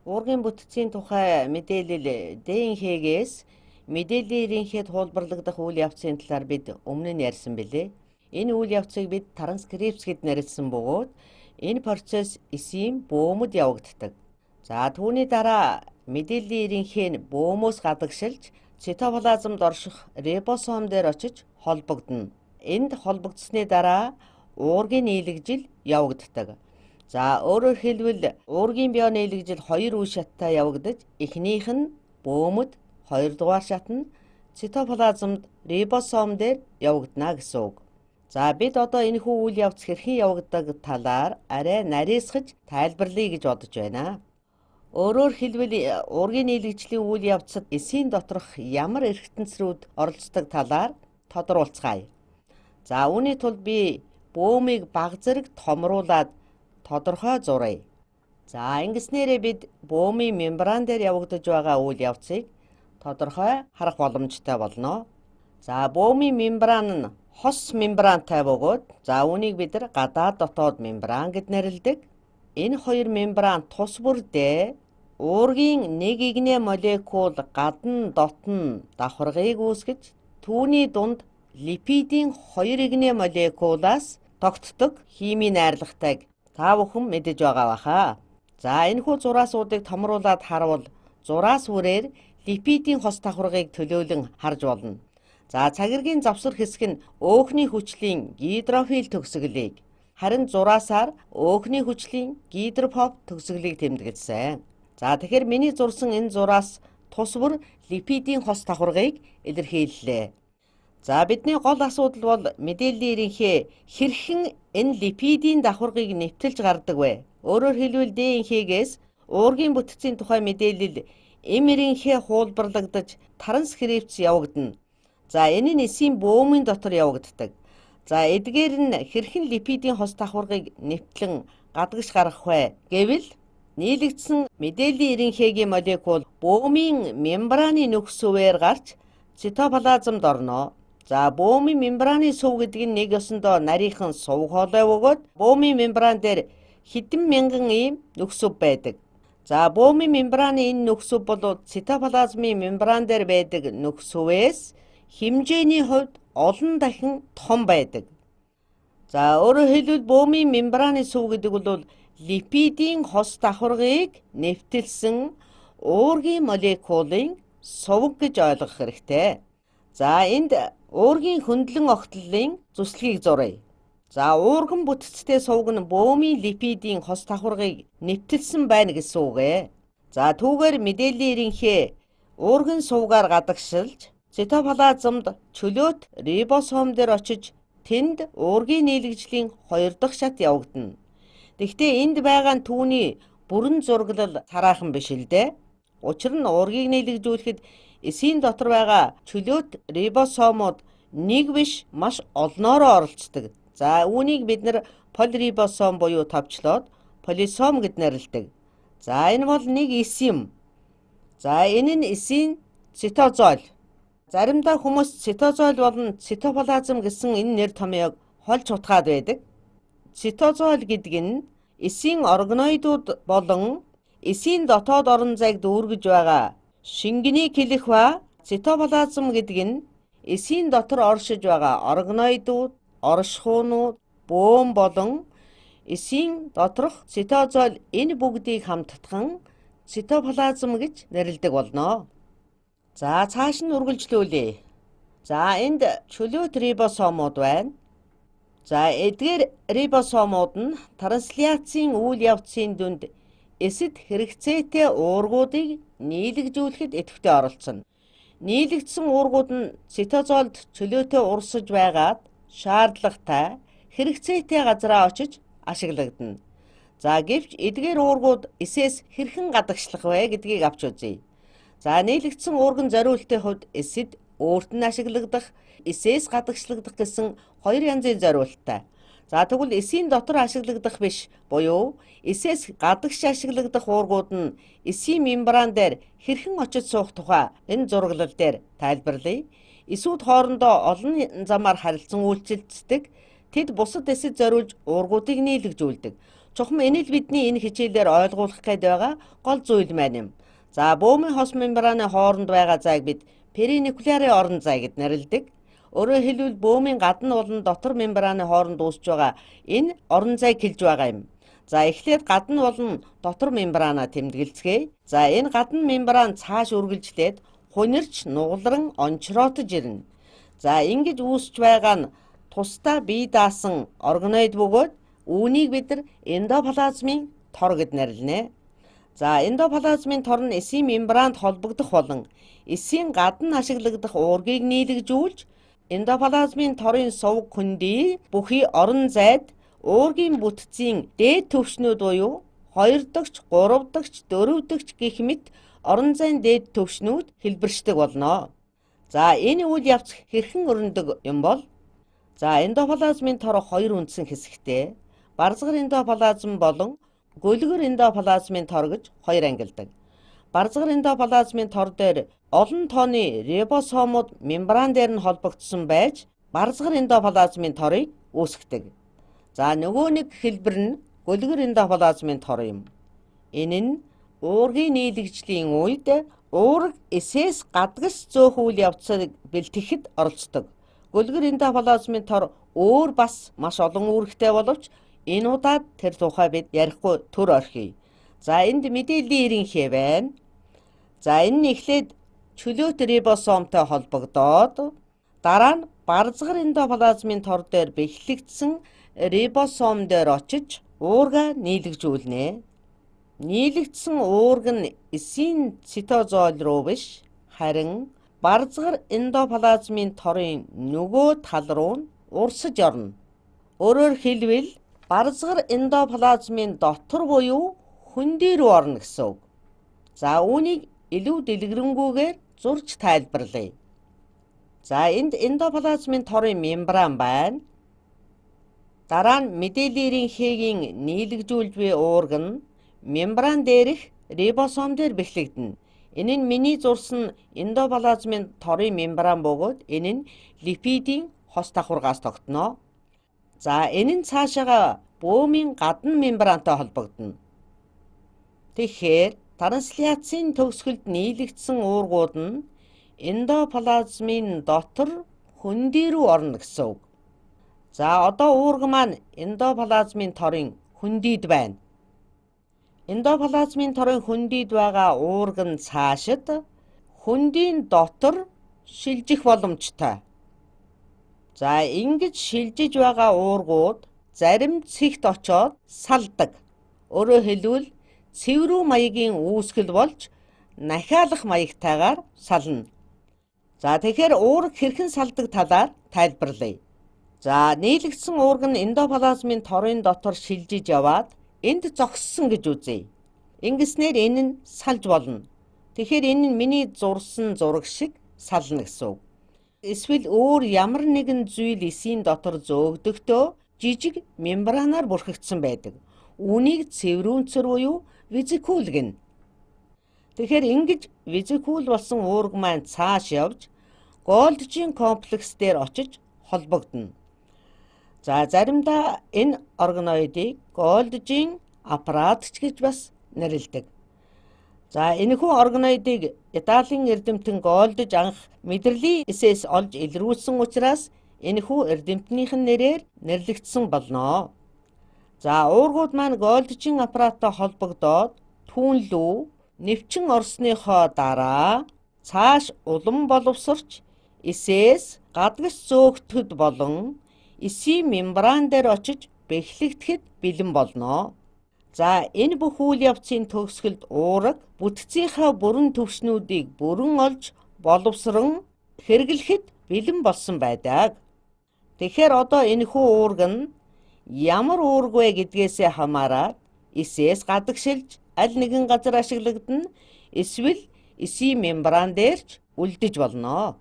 Уургийн бүтцийн тухай мэдээлэл ДНХ-гээс мэдээллийн ерөнхийд хуулбарлагдах үйл явцын талаар бид өмнө нь ярьсан билээ. Энэ үйл явцыг бид транскрипц гэд нэрлэсэн бөгөөд энэ процесс эсийн бөөмөд явагддаг. За түүний дараа мэдээллийн ерөнхий нь бөөмөөс гадагшилж цитоплазмд орших рибосом дээр очиж холбогдно. Энд холбогдсны дараа уургийн нийлэгжил явагддаг. За өөрөөр хэлбэл уургийн био нийлэгжил хоёр үе шаттай явагдаж эхнийх нь бөөмөд, хоёрдугаар шат нь цитоплазмд рибосом дээр явагдана гэсэн үг. За бид одоо энэхүү үйл явц хэрхэн явагддаг талаар арай нарийсгаж тайлбарлая гэж бодож байна. Өөрөөр хэлбэл уургийн нийлэгжлийн үйл явцад эсийн доторх ямар эргэтэнцрүүд оролцдог талаар тодруулцгаая. За үүний тулд би бөөмийг баг зэрэг томруулад тодорхой зуръя. За ингэснээрээ бид бөөмийн мембран дээр явагдаж байгаа үйл явцыг тодорхой харах боломжтой болно. За бөөмийн мембран нь хос мембрантай бөгөөд за үүнийг бид нар гадаад дотоод мембран гэд нэрлэдэг. Энэ хоёр мембран тус бүрдээ уургийн нэг игнэ молекул гадна дотн давхаргыг үүсгэж түүний дунд липидийн хоёр игнэ молекулаас тогтдог химийн найрлагтайг та бүхэн мэдэж байгаа баха. За энэхүү зураасуудыг томруулад харуул зураас үрээр липидийн хос давхаргыг төлөөлөн харж болно. За цагиргийн завсар хэсэг нь өөхний хүчлийн гидрофил төгсгөлийг харин зураасаар өөхний хүчлийн гидрофоб төгсгөлийг тэмдэглэсэн. За тэгэхээр миний зурсан энэ зураас тус бүр липидийн хос давхаргыг илэрхийллээ. За бидний гол асуудал бол мэдээллийн ерөнхий хэрхэн энэ липидийн давхаргыг нэвтэлж гардаг вэ? Өөрөөр хэлбэл ДНХ-гээс уургийн бүтцийн тухай мэдээлэл эм ерөнхий хуулбарлагдаж транскрипц явагдана. За энэ нь эсийн бөөмийн дотор явагддаг. За эдгээр нь хэрхэн липидийн хос давхаргыг нэвтлэн гадагш гаргах вэ гэвэл нийлэгдсэн мэдээллийн ерөнхийгийн молекул бөөмийн мембраны нөхцөвээр гарч цитоплазмд орно. За бөөмийн мембраны сүв гэдэг нь нэг ёсондоо нарийнхан сув хоолой бөгөөд бөөмийн мембран дээр хэдэн мянган ийм нөхцөв байдаг. За бөөмийн мембраны энэ нөхцөв бол цитоплазмын мембран дээр байдаг нөхцөвөөс хэмжээний хувьд олон дахин том байдаг. За өөрөөр хэлбэл бөөмийн мембраны сүв гэдэг бол липидийн хос давхаргыг нэвтэлсэн уургийн молекулын сувг гэж ойлгох хэрэгтэй. За энд уургийн хөндлөн огтлолын зүслэгийг зуръя. За уурган бүтцтэй сувг нь бөөмийн липидийн хос давхаргыг нэвтэлсэн байна гэсэн үг ээ. За түүгээр мэдээллийн ерөнхий уурган сувгаар гадагшилж цитоплазмд чөлөөт рибосом дээр очиж тэнд уургийн нийлэгжлийн хоёр дахь шат явагдана. Гэхдээ энд байгаа нь түүний бүрэн зураглал цараахан биш л дээ. Учир нь уургийг нийлэгжүүлэхэд эсийн дотор байгаа чөлөөт рибосомууд нэг биш маш олноороо оролцдог. За үүнийг бид нар полирибосом буюу товчлоод полисом гэд нэрлэдэг. За энэ бол нэг эс юм. За энэ нь эсийн цитозол. Заримдаа хүмүүс цитозол болон цитоплазм гэсэн энэ нэр томьёог хольж утгаад байдаг. Цитозол гэдэг нь эсийн органоидууд болон эсийн дотоод орон зайг дүүргэж байгаа шингэнийг хэлэх ба цитоплазм гэдэг нь эсийн дотор оршиж байгаа органоидууд, оршихуунууд, бөөм болон эсийн доторх цитозол энэ бүгдийг хамтдаган цитоплазм гэж нэрлэдэг болно. За цааш нь үргэлжлүүлье. За энд чөлөөт рибосомууд байна. За эдгээр рибосомууд нь трансляцийн үйл явцын дүнд эсэд хэрэгцээтэй уургуудыг нийлэгжүүлэхэд идэвхтэй оролцоно. Нийлэгдсэн уургууд нь цитозолд чөлөөтэй урсаж байгаад шаардлагатай хэрэгцээтэй газараа очиж ашиглагдана. За гэвч эдгээр уургууд эсээс хэрхэн гадагшлах вэ гэдгийг авч үзье. За нийлэгдсэн уурган зориултын хувьд эсэд өөрт нь ашиглагдах, эсээс гадагшлагдах гэсэн хоёр янзын зориулттай. За тэгвэл эсийн дотор ашиглагдах биш буюу эсээс гадагш ашиглагдах уургууд нь эсийн мембран дээр хэрхэн очиж суух тухай энэ зураглал дээр тайлбарлая. Эсүүд хоорондоо олон замаар харилцан үйлчилдэг. Тэд бусад эсэд зориулж уургуудыг нийлэгжүүлдэг. Чухам энэ л бидний энэ хичээлээр ойлгуулах гээд байгаа гол зүйл маань юм. За бөөмийн хос мембраны хооронд байгаа зайг бид перинуклеарын орон зай гэд нэрлэдэг. Өөрөөр хэлбэл бөөмийн гадна болон дотор мембраны хооронд үүсэж байгаа энэ орон зайг хэлж байгаа юм. За эхлээд гадна болон дотор мембранаа тэмдэглэцгээе. За энэ гадна мембран цааш үргэлжлээд хунирч нугалран ончроотож ирнэ. За ингэж үүсэж байгаа нь тусдаа бие даасан органоид бөгөөд үүнийг бид нар эндоплазмын тор гэд нэрлэнэ. За эндоплазмын тор нь эсийн мембранд холбогдох болон эсийн гадна ашиглагдах уургийг нийлэгжүүлж эндоплазмын торын сувг хөндий бүхий орон зайд уургийн бүтцийн дээд төвшнүүд буюу 2 дахь, 3 дахь, 4 дахь гэх мэт орон зайн дээд төвшнүүд хэлбэршдэг болно. За энэ үйл явц хэрхэн өрнөдөг юм бол эндоплазмын тор 2 үндсэн хэсэгтэй барзгар эндоплазм болон гөлгөр эндоплазмын тор гэж 2 ангилдаг. Барзгар эндоплазмын тор дээр олон тооны рибосомууд мембран дээр нь холбогдсон байж барзгар эндоплазмын торыг үүсгэдэг. За нөгөө нэг хэлбэр нь гөлгөр эндоплазмын тор юм. Энэ нь уургийн нийлэгжлийн үед уурга эсээс гадагш зөөх үйл явцыг бэлтгэхэд оролцдог. Гөлгөр эндоплазмын тор өөр бас маш олон үүрэгтэй боловч энэ удаад тэр тухай бид ярихгүй төр орхиё. За энд мэдээллийн ерөнхий байна. За энэ нь эхлээд чөлөөт рибосомтой холбогдоод дараа нь барзгар эндоплазмын тор дээр бэхлэгдсэн рибосом дээр очиж уурга нийлэгжүүлнэ. Нийлэгдсэн уурга нь эсийн цитозол руу биш харин барзгар эндоплазмын торын нөгөө тал руу урсаж орно. Өөрөөр хэлбэл барзгар эндоплазмын дотор буюу хөндий рүү орно гэсэн үг. За үүнийг илүү дэлгэрэнгүйгээр зурж тайлбарлая. За энд эндоплазмын торын мембран байна. Дараа нь мэдээллийн ерөнхийгийн нийлэгжүүлж буй уурга нь мембран дээрх рибосом дээр бэхлэгдэнэ. Энэ нь миний зурсан эндоплазмын торын мембран бөгөөд энэ нь липидийн хос давхаргаас тогтно. За энэ нь цаашаага бөөмийн гадна мембрантай холбогдно. Тэгэхээр трансляцийн төгсгөлд нийлэгдсэн уургууд нь эндоплазмын дотор хөндий рүү орно гэсэн үг. За одоо уурга маань эндоплазмын торын хөндийд байна. Эндоплазмын торын хөндийд байгаа уурга нь цаашид хөндийн дотор шилжих боломжтой. За ингэж шилжиж байгаа уургууд зарим цэгт очоод салдаг. Өөрөөр хэлбэл цэврүү маягийн үүсгэл болж нахиалах маягтайгаар сална. За тэгэхээр уурга хэрхэн салдаг талаар тайлбарлая. За нийлэгдсэн уурга нь эндоплазмын торын дотор шилжиж яваад энд зогссон гэж үзье. Ингэснээр энэ нь салж болно. Тэгэхээр энэ нь миний зурсан зураг шиг сална гэсэн үг. Эсвэл өөр ямар нэгэн зүйл эсийн дотор зөөгдөгтөө жижиг мембранаар бүрхэгдсэн байдаг. Үүнийг цэврүүнцэр буюу визикул гэнэ. Тэгэхээр ингэж визикул болсон уурга маань цааш явж Голджийн комплекс дээр очиж холбогдно. За заримдаа энэ органоидыг Голджийн аппаратч гэж бас нэрлэдэг. За энэхүү органоидыг Италийн эрдэмтэн Голдж анх мэдрэлийн эсээс олж илрүүлсэн учраас энэхүү эрдэмтнийхэн нэрээр нэрлэгдсэн болно. За уургууд маань Голджийн аппараттай холбогдоод түүнлүү нэвчин орсныхоо дараа цааш улам боловсрч эсээс гадагш зөөгтөхөд болон эсийн мембран дээр очиж бэхлэгдэхэд бэлэн болно. За энэ бүх үйл явцын төгсгөлд уурга бүтцийнхаа бүрэн төвшнүүдийг бүрэн олж боловсрон хэрэглэхэд бэлэн болсон байдаг. Тэгэхээр одоо энэхүү уурга нь ямар уурга вэ гэдгээсээ хамаараад эсээс гадагшилж аль нэгэн газар ашиглагдана, эсвэл эсийн мембран дээрч үлдэж болно.